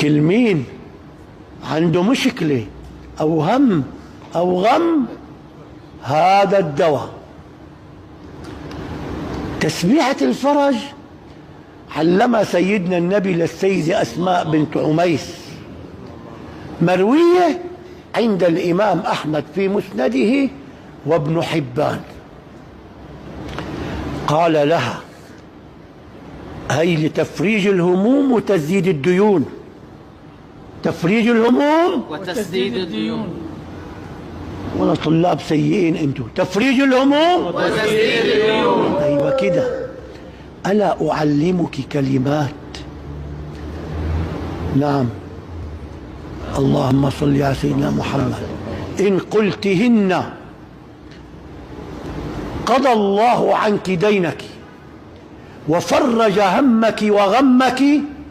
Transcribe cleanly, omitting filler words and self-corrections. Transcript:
كل مين عنده مشكلة أو هم أو غم هذا الدواء. تسبيحة الفرج علمها سيدنا النبي للسيدة أسماء بنت عميس، مروية عند الإمام أحمد في مسنده وابن حبان. قال لها: هي لتفريج الهموم وتسديد الديون. تفريج الهموم وتسديد الديون. ولا طلاب سيئين انتم. تفريج الهموم وتسديد الديون. ايوه كده. الا اعلمك كلمات؟ نعم. اللهم صل على سيدنا محمد. ان قلتهن قضى الله عنك دينك وفرج همك وغمك